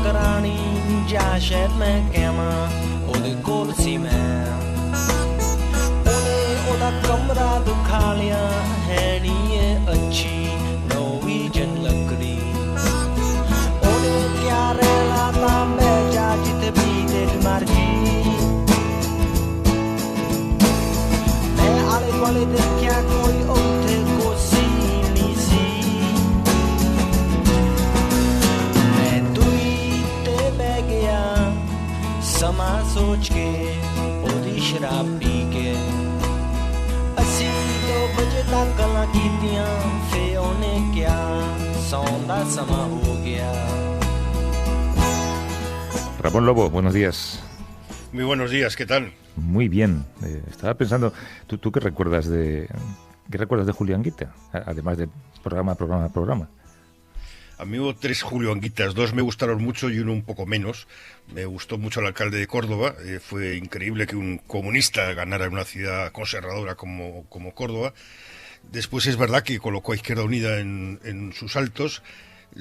ਕਰਾਣੀ ਜਾਂ ਸ਼ਾਇਦ ਮੈਂ ਕਹਾਂ ਉਹਦੇ ਕੋਲ ਸੀ ਮੈਂ ਉਹਨੇ ਉਹਦਾ ਕਮਰਾ ਦਿਖਾ ਲਿਆ ਹੈ ਨਹੀਂ ਇਹ ਅੱਛੀ ਨੋਰਵੀਜਨ ਲੱਕੜੀ ਉਹਨੇ ਕਿਆ ਰਹਿਣਾ ਤਾਂ ਮੈਂ ਜਾ ਜਿੱਥੇ ਵੀ ਦਿਲ ਮਰਜੀ ਮੈਂ ਆਲੇ ਦੁਆਲੇ ਦੇਖਿਆ ਕੋਈ ਉੱਥੇ ਕੋਸੀ ਸਮਾਂ ਸੋਚ ਕੇ ਉਹਦੀ ਸ਼ਰਾਬ ਪੀ ਕੇ ਅਸੀਂ 2 ਵਜੇ ਤੱਕ ਗੱਲਾਂ ਕੀਤੀਆਂ ਫੇ ਉਹਨੇ ਕਿਹਾ ਸੌਣ ਦਾ ਸਮਾਂ ਹੋ ਗਿਆ Ramón Lobo, buenos días. Muy buenos días, ¿qué tal? Muy bien. Estaba pensando, ¿tú qué recuerdas de Julio Anguita? Además de programa. A mí hubo 3 Julio Anguitas, 2 me gustaron mucho y uno un poco menos. Me gustó mucho el alcalde de Córdoba, fue increíble que un comunista ganara en una ciudad conservadora como Córdoba. Después es verdad que colocó a Izquierda Unida en sus altos.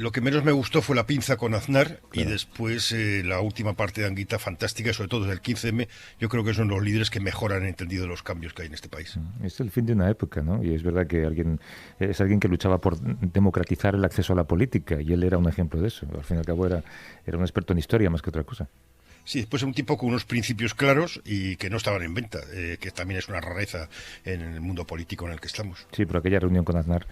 Lo que menos me gustó fue la pinza con Aznar, claro. Y después la última parte de Anguita fantástica, sobre todo desde el 15M. Yo creo que son los líderes que mejor han entendido los cambios que hay en este país. Es el fin de una época, ¿no? Y es verdad que es alguien que luchaba por democratizar el acceso a la política y él era un ejemplo de eso. Al fin y al cabo era un experto en historia más que otra cosa. Sí, después un tipo con unos principios claros y que no estaban en venta, que también es una rareza en el mundo político en el que estamos. Sí, pero aquella reunión con Aznar...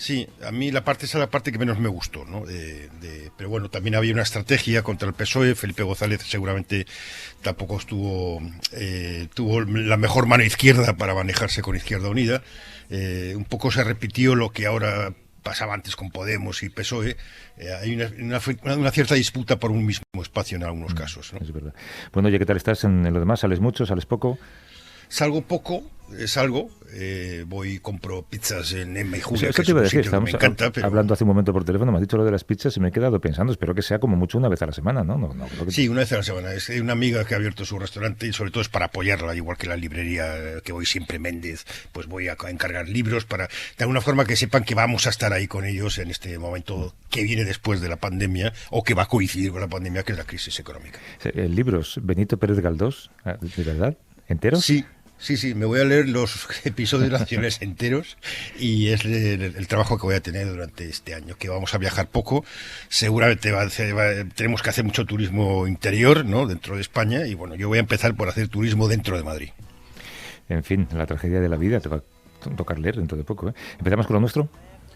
Sí, a mí esa es la parte que menos me gustó, ¿no? Pero bueno, también había una estrategia contra el PSOE. Felipe González seguramente tampoco tuvo la mejor mano izquierda para manejarse con Izquierda Unida. Un poco se repitió lo que ahora pasaba antes con Podemos y PSOE. Hay una cierta disputa por un mismo espacio en algunos casos, ¿no? Es verdad. Bueno, oye, ¿qué tal estás en lo demás? ¿Sales mucho? ¿Sales poco? Salgo poco, salgo, voy y compro pizzas en Emma y Julia, eso te iba a decir, estábamos hablando hace un momento por teléfono, me has dicho lo de las pizzas y me he quedado pensando, espero que sea como mucho una vez a la semana, ¿no? No creo que... Sí, una vez a la semana. Es una amiga que ha abierto su restaurante y sobre todo es para apoyarla, igual que la librería que voy siempre, Méndez, pues voy a encargar libros para, de alguna forma, que sepan que vamos a estar ahí con ellos en este momento que viene después de la pandemia o que va a coincidir con la pandemia, que es la crisis económica. Libros, Benito Pérez Galdós, ¿de verdad? ¿Enteros? Sí, me voy a leer los episodios nacionales enteros y es el trabajo que voy a tener durante este año, que vamos a viajar poco, seguramente tenemos que hacer mucho turismo interior, ¿no?, dentro de España, y bueno, yo voy a empezar por hacer turismo dentro de Madrid. En fin, la tragedia de la vida, te va a tocar leer dentro de poco, ¿eh? ¿Empezamos con lo nuestro?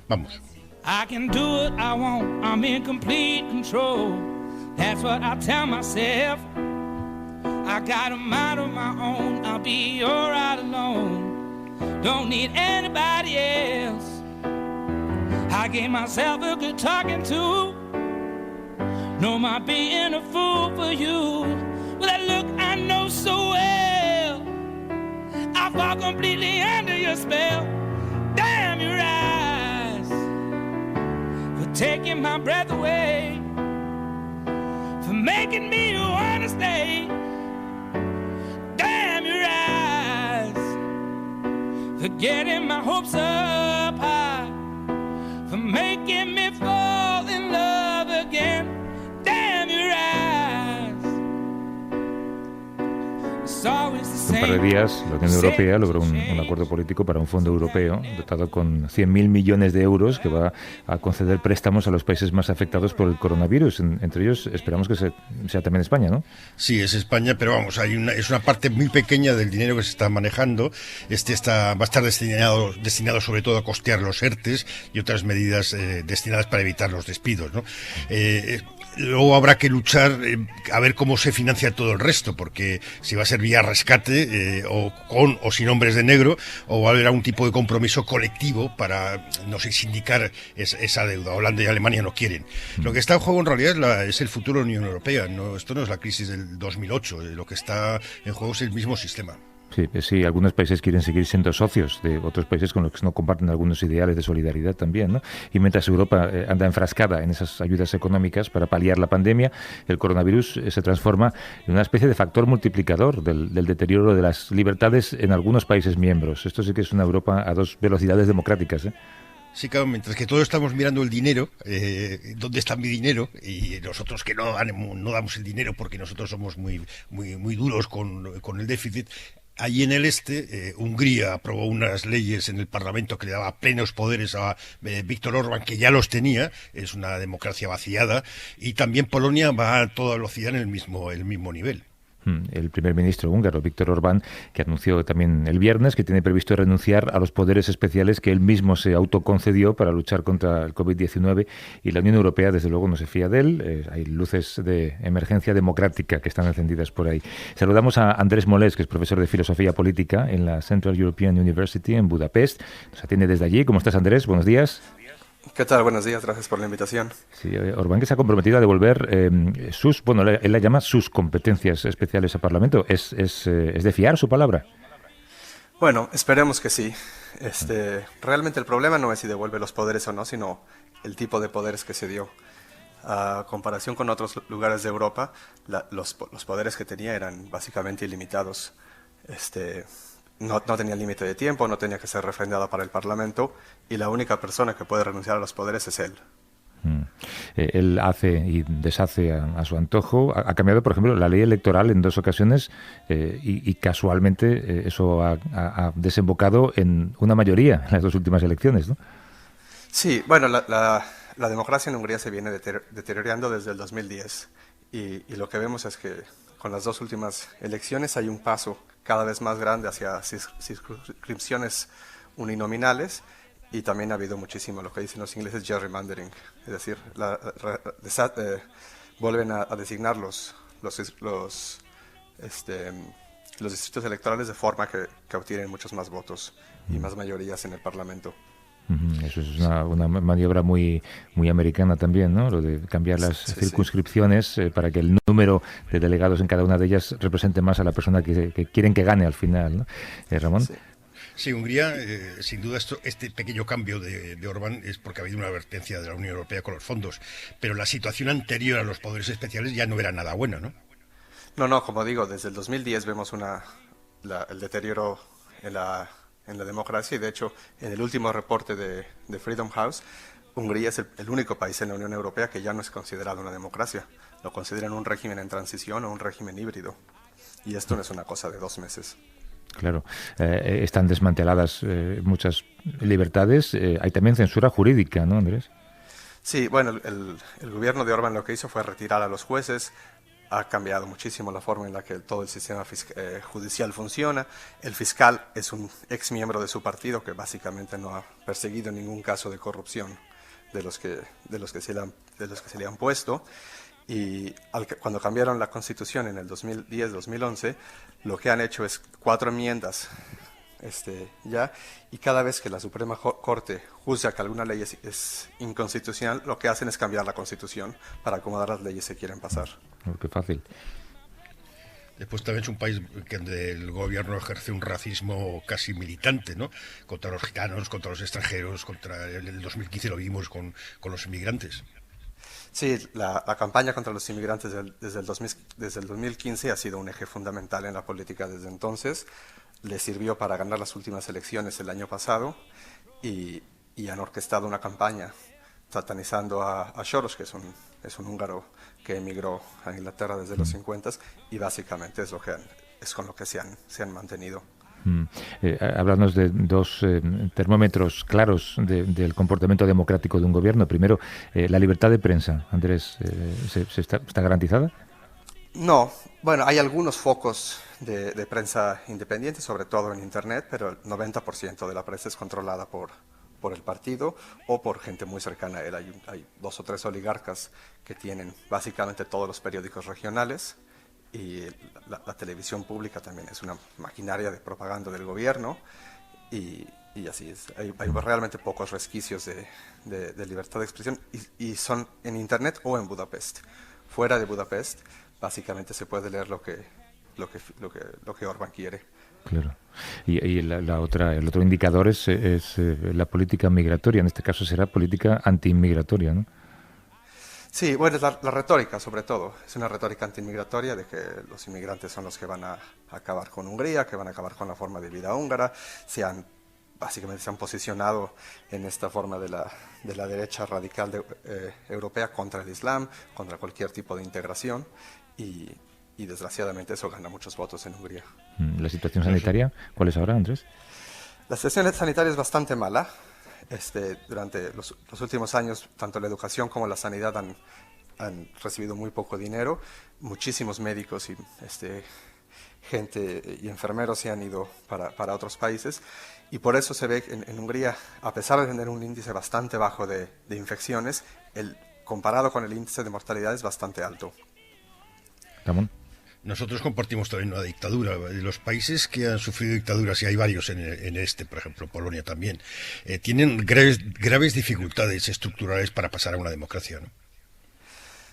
Vamos. I can do what I want, I'm in complete control, that's what I tell myself. I got a mind of my own, I'll be alright alone, don't need anybody else. I gave myself a good talking to, know my being a fool for you. With that look I know so well, I fall completely under your spell. Damn your eyes, for taking my breath away, for making me wanna stay. Damn your eyes, for getting my hopes up high, for making me fall in love again. Damn your eyes, it's always the same. Hace un par de días la Unión Europea logró un acuerdo político para un fondo europeo dotado con 100.000 millones de euros que va a conceder préstamos a los países más afectados por el coronavirus. Entre ellos esperamos que sea también España, ¿no? Sí, es España, pero vamos, es una parte muy pequeña del dinero que se está manejando. Va a estar destinado sobre todo a costear los ERTES y otras medidas destinadas para evitar los despidos, ¿no? Luego habrá que luchar a ver cómo se financia todo el resto, porque si va a ser vía rescate o con o sin hombres de negro, o va a haber algún tipo de compromiso colectivo para, no sé, sindicar esa deuda. Holanda y Alemania no quieren. Lo que está en juego en realidad es el futuro de la Unión Europea. Esto no es la crisis del 2008. Lo que está en juego es el mismo sistema. Sí, algunos países quieren seguir siendo socios de otros países con los que no comparten algunos ideales de solidaridad también, ¿no? Y mientras Europa anda enfrascada en esas ayudas económicas para paliar la pandemia, el coronavirus se transforma en una especie de factor multiplicador del deterioro de las libertades en algunos países miembros. Esto sí que es una Europa a dos velocidades democráticas, ¿eh? Sí, claro, mientras que todos estamos mirando el dinero, ¿dónde está mi dinero? Y nosotros que no damos el dinero porque nosotros somos muy duros con el déficit. Allí en el este, Hungría aprobó unas leyes en el Parlamento que le daba plenos poderes a Víctor Orbán, que ya los tenía, es una democracia vaciada, y también Polonia va a toda velocidad en el mismo nivel. El primer ministro húngaro, Víctor Orbán, que anunció también el viernes que tiene previsto renunciar a los poderes especiales que él mismo se autoconcedió para luchar contra el COVID-19, y la Unión Europea, desde luego, no se fía de él. Hay luces de emergencia democrática que están encendidas por ahí. Saludamos a Andrés Molés, que es profesor de Filosofía Política en la Central European University en Budapest. Nos atiende desde allí. ¿Cómo estás, Andrés? Buenos días. ¿Qué tal? Buenos días, gracias por la invitación. Sí, Orbán, que se ha comprometido a devolver él la llama sus competencias especiales al Parlamento. ¿Es de fiar su palabra? Bueno, esperemos que sí. Realmente el problema no es si devuelve los poderes o no, sino el tipo de poderes que se dio. A comparación con otros lugares de Europa, los poderes que tenía eran básicamente ilimitados. No tenía límite de tiempo, no tenía que ser refrendada para el Parlamento, y la única persona que puede renunciar a los poderes es él. Él hace y deshace a su antojo. Ha cambiado, por ejemplo, la ley electoral en 2 ocasiones y casualmente eso ha desembocado en una mayoría en las 2 últimas elecciones, ¿no? Sí, bueno, la democracia en Hungría se viene deteriorando desde el 2010 y lo que vemos es que con las 2 últimas elecciones hay un paso cada vez más grande hacia circunscripciones uninominales, y también ha habido muchísimo lo que dicen los ingleses gerrymandering, es decir, vuelven a designar los distritos electorales de forma que obtienen muchos más votos y más mayorías en el Parlamento. Eso es una maniobra muy americana también, ¿no? Lo de cambiar las circunscripciones para que el número de delegados en cada una de ellas represente más a la persona que quieren que gane al final, ¿no? Ramón. Sí, Hungría, sin duda este pequeño cambio de Orbán es porque ha habido una advertencia de la Unión Europea con los fondos, pero la situación anterior a los poderes especiales ya no era nada buena, ¿no? No, como digo, desde el 2010 vemos el deterioro en la democracia, y de hecho en el último reporte de Freedom House, Hungría es el único país en la Unión Europea que ya no es considerado una democracia. Lo consideran un régimen en transición o un régimen híbrido, y esto no es una cosa de 2 meses. Claro, están desmanteladas muchas libertades. Hay también censura jurídica, ¿no, Andrés? Sí, bueno, el gobierno de Orbán lo que hizo fue retirar a los jueces. Ha cambiado muchísimo la forma en la que todo el sistema judicial funciona. El fiscal es un ex miembro de su partido que básicamente no ha perseguido ningún caso de corrupción de los que se le han puesto. Y cuando cambiaron la Constitución en el 2010-2011, lo que han hecho es 4 enmiendas y cada vez que la Suprema Corte juzga que alguna ley es inconstitucional, lo que hacen es cambiar la Constitución para acomodar las leyes que quieren pasar. Qué fácil. Después también es un país donde el gobierno ejerce un racismo casi militante, ¿no? Contra los gitanos, contra los extranjeros, el 2015 lo vimos con los inmigrantes. Sí, la campaña contra los inmigrantes desde el 2015 ha sido un eje fundamental en la política desde entonces. Le sirvió para ganar las últimas elecciones el año pasado y han orquestado una campaña satanizando a Soros, que es un húngaro que emigró a Inglaterra desde los 50, y básicamente es con lo que se han mantenido. Háblanos de 2 termómetros claros del comportamiento democrático de un gobierno. Primero, la libertad de prensa. Andrés, ¿está garantizada? No, bueno, hay algunos focos de prensa independiente, sobre todo en Internet, pero el 90% de la prensa es controlada por el partido o por gente muy cercana a él. Hay 2 o 3 oligarcas que tienen básicamente todos los periódicos regionales, y la televisión pública también es una maquinaria de propaganda del gobierno, y así es. Hay realmente pocos resquicios de libertad de expresión, y son en Internet o en Budapest. Fuera de Budapest, básicamente se puede leer lo que Orbán quiere. Claro. Y el otro indicador es la política migratoria. En este caso será política antiinmigratoria, ¿no? Sí, bueno, es la retórica, sobre todo. Es una retórica antiinmigratoria de que los inmigrantes son los que van a acabar con Hungría, que van a acabar con la forma de vida húngara. Se han básicamente se han posicionado en esta forma de la derecha radical europea contra el Islam, contra cualquier tipo de integración, y desgraciadamente eso gana muchos votos en Hungría. ¿La situación sanitaria cuál es ahora, Andrés? La situación sanitaria es bastante mala. Durante los últimos años, tanto la educación como la sanidad han recibido muy poco dinero. Muchísimos médicos y gente y enfermeros se han ido para otros países, y por eso se ve en Hungría, a pesar de tener un índice bastante bajo de infecciones, comparado con el índice de mortalidad es bastante alto. Ramón. Nosotros compartimos también una dictadura. Los países que han sufrido dictaduras, y hay varios por ejemplo, Polonia también, tienen graves dificultades estructurales para pasar a una democracia, ¿no?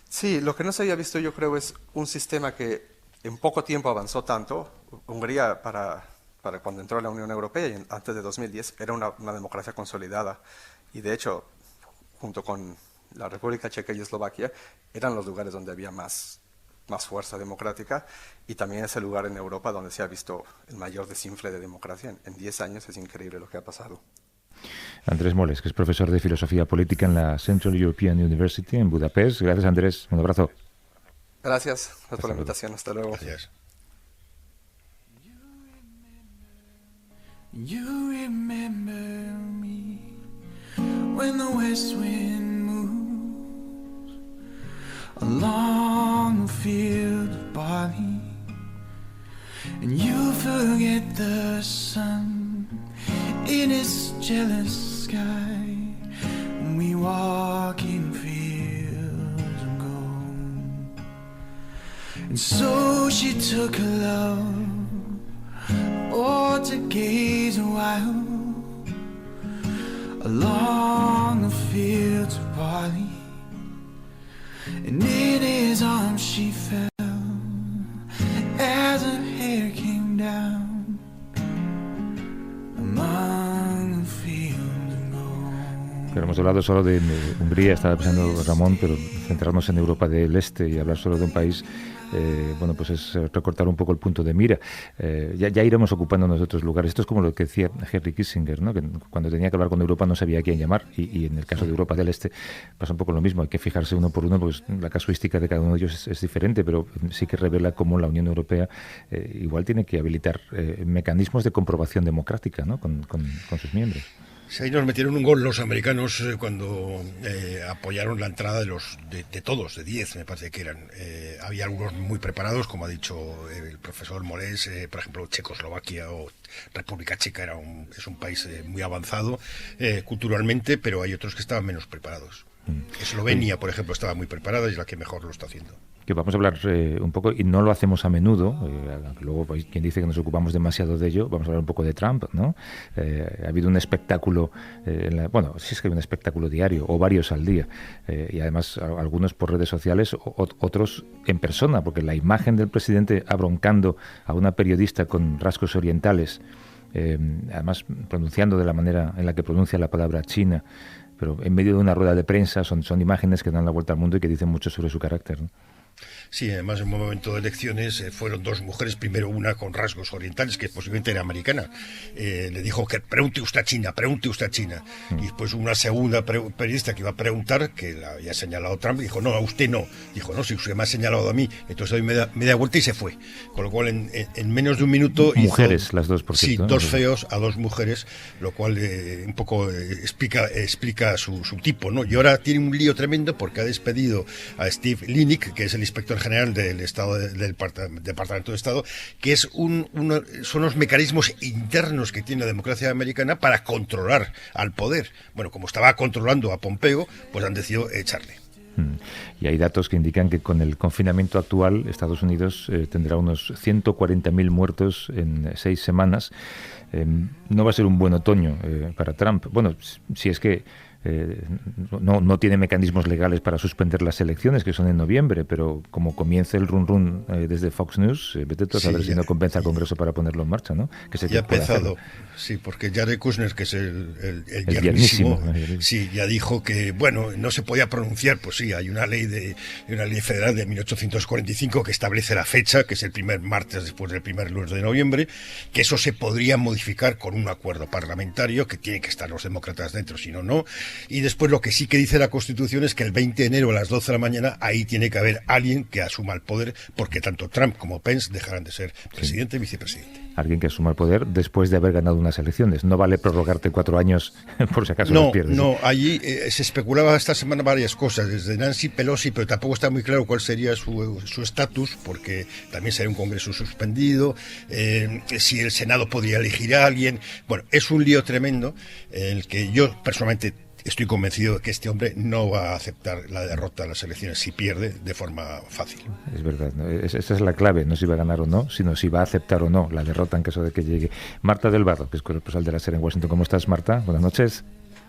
Sí, lo que no se había visto, yo creo, es un sistema que en poco tiempo avanzó tanto. Hungría, para cuando entró a la Unión Europea y antes de 2010, era una democracia consolidada. Y de hecho, junto con la República Checa y Eslovaquia, eran los lugares donde había más fuerza democrática, y también es el lugar en Europa donde se ha visto el mayor desinfle de democracia. En 10 años es increíble lo que ha pasado. Andrés Moles, que es profesor de Filosofía Política en la Central European University en Budapest. Gracias, Andrés. Un abrazo. Gracias por la invitación. Hasta luego. Gracias. You remember me when the west wind moves along the field of barley, and you forget the sun in its jealous sky, and we walk in fields of gold. And so she took her love, or to gaze a while along the fields of barley, and in his arms she fell as her hair came down among the fields of gold. Pero hemos hablado solo de Hungría, estaba pensando Ramón, pero centrarnos en Europa del Este y hablar solo de un país, bueno, pues es recortar un poco el punto de mira. Ya iremos ocupándonos de otros lugares. Esto es como lo que decía Henry Kissinger, ¿no? Que cuando tenía que hablar con Europa no sabía a quién llamar, y en el caso de Europa del Este pasa un poco lo mismo. Hay que fijarse uno por uno, pues la casuística de cada uno de ellos es diferente, pero sí que revela cómo la Unión Europea igual tiene que habilitar mecanismos de comprobación democrática, ¿no? con sus miembros. Sí, ahí nos metieron un gol los americanos cuando apoyaron la entrada de todos, de 10 me parece que eran. Había algunos muy preparados, como ha dicho el profesor Molés, por ejemplo Checoslovaquia o República Checa es un país muy avanzado culturalmente, pero hay otros que estaban menos preparados. Eslovenia, por ejemplo, estaba muy preparada y es la que mejor lo está haciendo. Que vamos a hablar un poco, y no lo hacemos a menudo, luego pues, quien dice que nos ocupamos demasiado de ello, vamos a hablar un poco de Trump, ¿no? Ha habido un espectáculo, bueno, sí es que hay un espectáculo diario, o varios al día, y además algunos por redes sociales, otros en persona, porque la imagen del presidente abroncando a una periodista con rasgos orientales, además pronunciando de la manera en la que pronuncia la palabra China, pero en medio de una rueda de prensa, son imágenes que dan la vuelta al mundo y que dicen mucho sobre su carácter, ¿no? Sí, además en un momento de elecciones fueron dos mujeres, primero una con rasgos orientales, que posiblemente era americana, le dijo que pregunte usted a China, y después una segunda periodista que iba a preguntar, que la había señalado Trump, dijo, no, a usted no, dijo, no, si usted me ha señalado a mí, entonces doy media vuelta y se fue, con lo cual en menos de un minuto... Mujeres, hizo, las dos, por cierto. Sí, dos feos a dos mujeres, lo cual un poco explica su tipo, ¿no? Y ahora tiene un lío tremendo porque ha despedido a Steve Linick, que es el inspector general del Estado del Departamento de Estado, que es son los mecanismos internos que tiene la democracia americana para controlar al poder. Bueno, como estaba controlando a Pompeo, pues han decidido echarle. Y hay datos que indican que con el confinamiento actual Estados Unidos tendrá unos 140.000 muertos en 6 semanas. No va a ser un buen otoño para Trump. Bueno, si es que no tiene mecanismos legales para suspender las elecciones, que son en noviembre, pero como comience el run desde Fox News, vete tú a saber si no convence al Congreso para ponerlo en marcha, ¿no? Que ya ha empezado, sí, porque Jared Kushner, que es el yernísimo, sí, ya dijo que, bueno, no se podía pronunciar, pues sí, hay una ley federal de 1845 que establece la fecha, que es el primer martes después del primer lunes de noviembre, que eso se podría modificar con un acuerdo parlamentario, que tiene que estar los demócratas dentro, si no. Y después lo que sí que dice la Constitución es que el 20 de enero a las 12 de la mañana ahí tiene que haber alguien que asuma el poder, porque tanto Trump como Pence dejarán de ser presidente y vicepresidente. Alguien que asuma el poder después de haber ganado unas elecciones. No vale prorrogarte 4 años por si acaso las pierdes. No, allí se especulaba esta semana varias cosas, desde Nancy Pelosi, pero tampoco está muy claro cuál sería su estatus, porque también sería un Congreso suspendido, si el Senado podría elegir a alguien. Bueno, es un lío tremendo en el que yo personalmente estoy convencido de que este hombre no va a aceptar la derrota de las elecciones si pierde de forma fácil. Es verdad, ¿no? Esa es la clave, no si va a ganar o no, sino si va a aceptar o no la derrota en caso de que llegue. Marta del Barro, que es corresponsal de la SER en Washington. ¿Cómo estás, Marta? Buenas noches.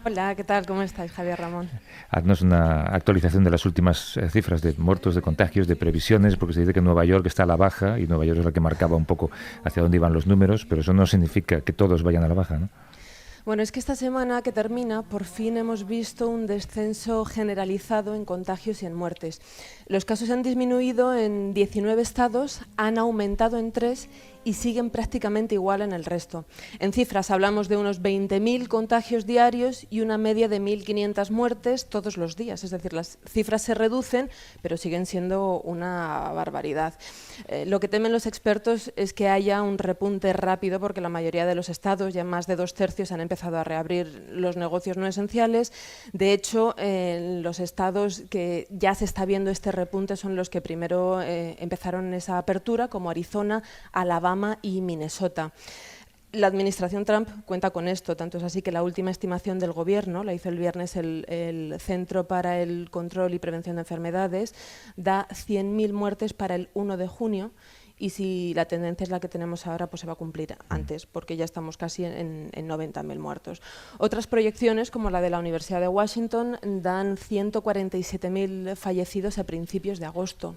Hola, ¿qué tal? ¿Cómo estáis, Javier Ramón? Haznos una actualización de las últimas cifras de muertos, de contagios, de previsiones, porque se dice que Nueva York está a la baja y Nueva York es la que marcaba un poco hacia dónde iban los números, pero eso no significa que todos vayan a la baja, ¿no? Bueno, es que esta semana que termina, por fin hemos visto un descenso generalizado en contagios y en muertes. Los casos han disminuido en 19 estados, han aumentado en 3 y siguen prácticamente igual en el resto. En cifras hablamos de unos 20.000 contagios diarios y una media de 1.500 muertes todos los días. Es decir, las cifras se reducen, pero siguen siendo una barbaridad. Lo que temen los expertos es que haya un repunte rápido, porque la mayoría de los estados, ya más de 2/3, han empezado a reabrir los negocios no esenciales. De hecho, los estados que ya se está viendo este repunte son los que primero empezaron esa apertura, como Arizona, Alabama y Minnesota. La administración Trump cuenta con esto, tanto es así que la última estimación del gobierno, la hizo el viernes el Centro para el Control y Prevención de Enfermedades, da 100.000 muertes para el 1 de junio, y si la tendencia es la que tenemos ahora, pues se va a cumplir antes, porque ya estamos casi en 90.000 muertos. Otras proyecciones, como la de la Universidad de Washington, dan 147.000 fallecidos a principios de agosto.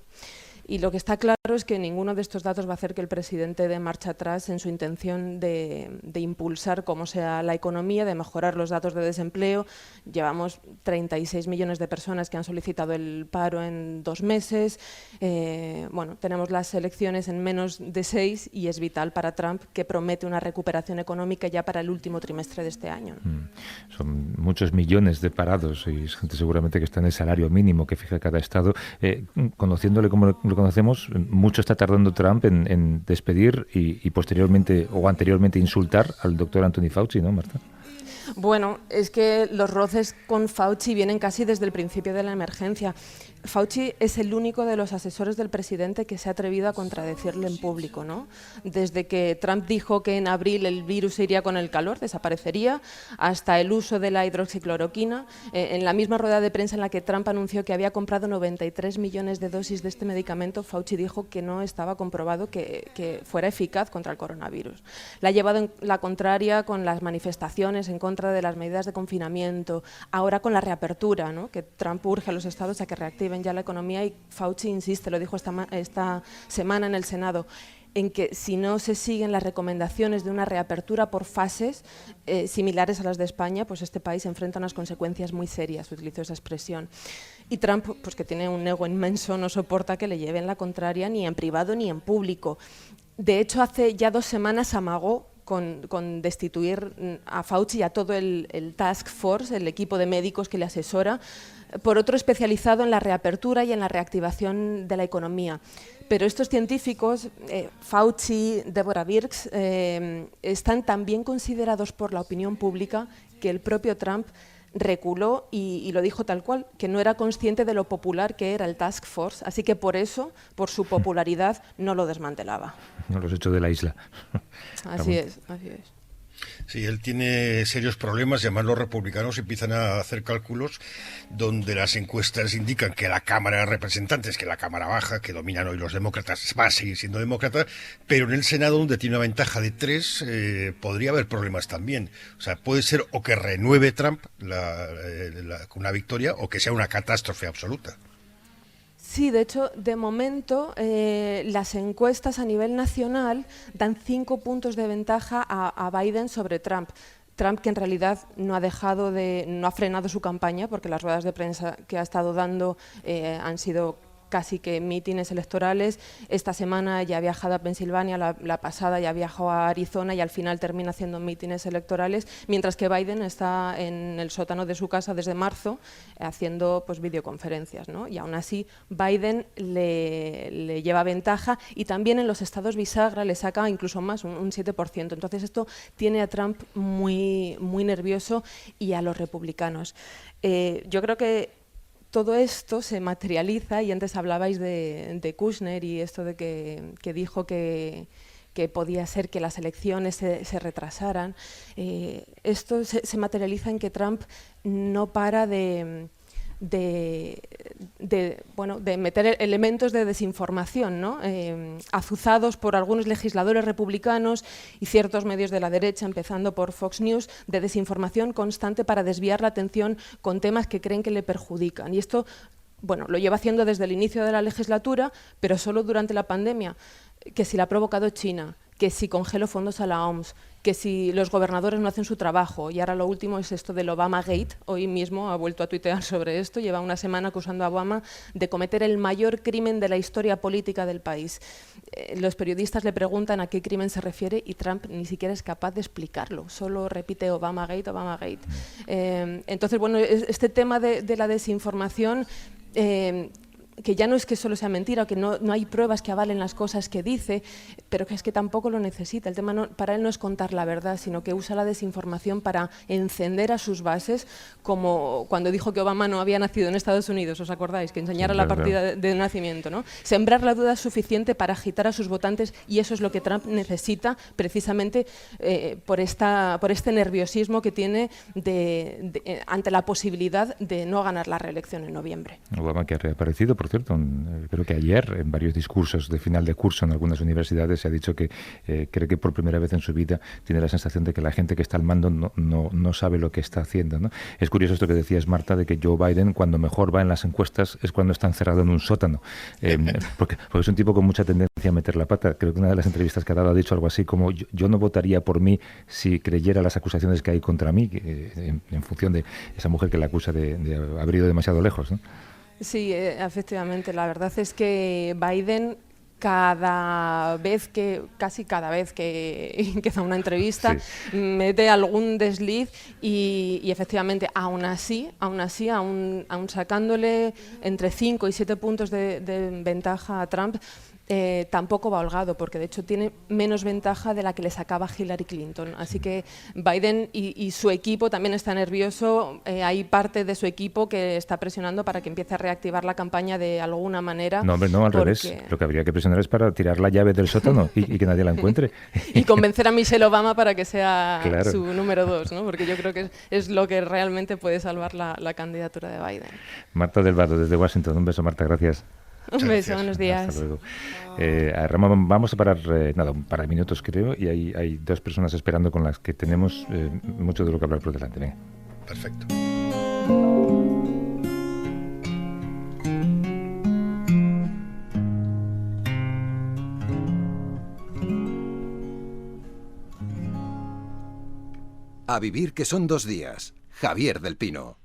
Y lo que está claro es que ninguno de estos datos va a hacer que el presidente dé marcha atrás en su intención de impulsar como sea la economía, de mejorar los datos de desempleo. Llevamos 36 millones de personas que han solicitado el paro en 2 meses. Bueno, tenemos las elecciones en menos de 6 y es vital para Trump, que promete una recuperación económica ya para el último trimestre de este año. Son muchos millones de parados y gente seguramente que está en el salario mínimo que fija cada estado. Conociéndole como lo conocemos, mucho está tardando Trump en despedir y posteriormente o anteriormente insultar al doctor Anthony Fauci, ¿no, Marta? Bueno, es que los roces con Fauci vienen casi desde el principio de la emergencia. Fauci es el único de los asesores del presidente que se ha atrevido a contradecirle en público, ¿no? Desde que Trump dijo que en abril el virus se iría con el calor, desaparecería, hasta el uso de la hidroxicloroquina. En la misma rueda de prensa en la que Trump anunció que había comprado 93 millones de dosis de este medicamento, Fauci dijo que no estaba comprobado que fuera eficaz contra el coronavirus. La ha llevado en la contraria con las manifestaciones en contra de las medidas de confinamiento, ahora con la reapertura, ¿no? Que Trump urge a los estados a que reactiven ya la economía, y Fauci insiste, lo dijo esta semana en el Senado, en que si no se siguen las recomendaciones de una reapertura por fases similares a las de España, pues este país enfrenta unas consecuencias muy serias, utilizó esa expresión. Y Trump, pues que tiene un ego inmenso, no soporta que le lleven la contraria ni en privado ni en público. De hecho, hace ya 2 semanas amagó con destituir a Fauci y a todo el Task Force, el equipo de médicos que le asesora, por otro especializado en la reapertura y en la reactivación de la economía. Pero estos científicos, Fauci, Deborah Birx, están tan bien considerados por la opinión pública que el propio Trump reculó y lo dijo tal cual, que no era consciente de lo popular que era el Task Force, así que por eso, por su popularidad, no lo desmantelaba. No los echó de la isla. Así es. Sí, él tiene serios problemas y además los republicanos empiezan a hacer cálculos donde las encuestas indican que la Cámara de Representantes, que la Cámara Baja, que dominan hoy los demócratas, va a seguir siendo demócrata, pero en el Senado, donde tiene una ventaja de 3, podría haber problemas también. O sea, puede ser o que renueve Trump con una victoria o que sea una catástrofe absoluta. Sí, de hecho, de momento las encuestas a nivel nacional dan 5 puntos de ventaja a Biden sobre Trump. Trump, que en realidad no ha frenado su campaña, porque las ruedas de prensa que ha estado dando han sido casi que mítines electorales. Esta semana ya ha viajado a Pensilvania, la pasada ya viajó a Arizona y al final termina haciendo mítines electorales, mientras que Biden está en el sótano de su casa desde marzo haciendo pues videoconferencias, ¿no? Y aún así Biden le lleva ventaja y también en los estados bisagra le saca incluso más, un 7%. Entonces esto tiene a Trump muy, muy nervioso y a los republicanos. Yo creo que todo esto se materializa, y antes hablabais de Kushner y esto de que dijo que podía ser que las elecciones se retrasaran. Esto se materializa en que Trump no para de meter elementos de desinformación, ¿no? Azuzados por algunos legisladores republicanos y ciertos medios de la derecha, empezando por Fox News, de desinformación constante para desviar la atención con temas que creen que le perjudican. Y esto, bueno, lo lleva haciendo desde el inicio de la legislatura, pero solo durante la pandemia, que si la ha provocado China, que si congelo fondos a la OMS, que si los gobernadores no hacen su trabajo. Y ahora lo último es esto del Obamagate. Hoy mismo ha vuelto a tuitear sobre esto. Lleva una semana acusando a Obama de cometer el mayor crimen de la historia política del país. Los periodistas le preguntan a qué crimen se refiere y Trump ni siquiera es capaz de explicarlo. Solo repite Obamagate, Obamagate. Entonces, bueno, este tema de la desinformación... que ya no es que solo sea mentira o que no hay pruebas que avalen las cosas que dice, pero que es que tampoco lo necesita. El tema para él no es contar la verdad, sino que usa la desinformación para encender a sus bases, como cuando dijo que Obama no había nacido en Estados Unidos, ¿os acordáis? Que enseñara la partida de nacimiento, ¿no? Sembrar la duda es suficiente para agitar a sus votantes y eso es lo que Trump necesita precisamente por este nerviosismo que tiene ante la posibilidad de no ganar la reelección en noviembre. Obama, que ha reaparecido, por cierto, creo que ayer, en varios discursos de final de curso en algunas universidades, se ha dicho que cree que por primera vez en su vida tiene la sensación de que la gente que está al mando no sabe lo que está haciendo, ¿no? Es curioso esto que decías, Marta, de que Joe Biden, cuando mejor va en las encuestas, es cuando está encerrado en un sótano. Porque es un tipo con mucha tendencia a meter la pata. Creo que una de las entrevistas que ha dado ha dicho algo así como: yo no votaría por mí si creyera las acusaciones que hay contra mí, en función de esa mujer que la acusa de haber ido demasiado lejos, ¿no? Sí, efectivamente. La verdad es que Biden casi cada vez que empieza una entrevista, sí, mete algún desliz y efectivamente, aún así, aún sacándole entre 5 y 7 puntos de ventaja a Trump, tampoco va holgado, porque de hecho tiene menos ventaja de la que le sacaba Hillary Clinton. Así que Biden y su equipo también está nervioso. Hay parte de su equipo que está presionando para que empiece a reactivar la campaña de alguna manera. No, hombre, no, al revés. Lo que habría que presionar es para tirar la llave del sótano y que nadie la encuentre. Y convencer a Michelle Obama para que sea su número 2, ¿no? Porque yo creo que es lo que realmente puede salvar la candidatura de Biden. Marta del Vado, desde Washington. Un beso, Marta, gracias. Un beso, buenos días. Hasta luego. Ramón, vamos a parar un par de minutos, creo, y hay 2 personas esperando con las que tenemos mucho de lo que hablar por delante. Venga. Perfecto. A vivir, que son 2 días. Javier del Pino.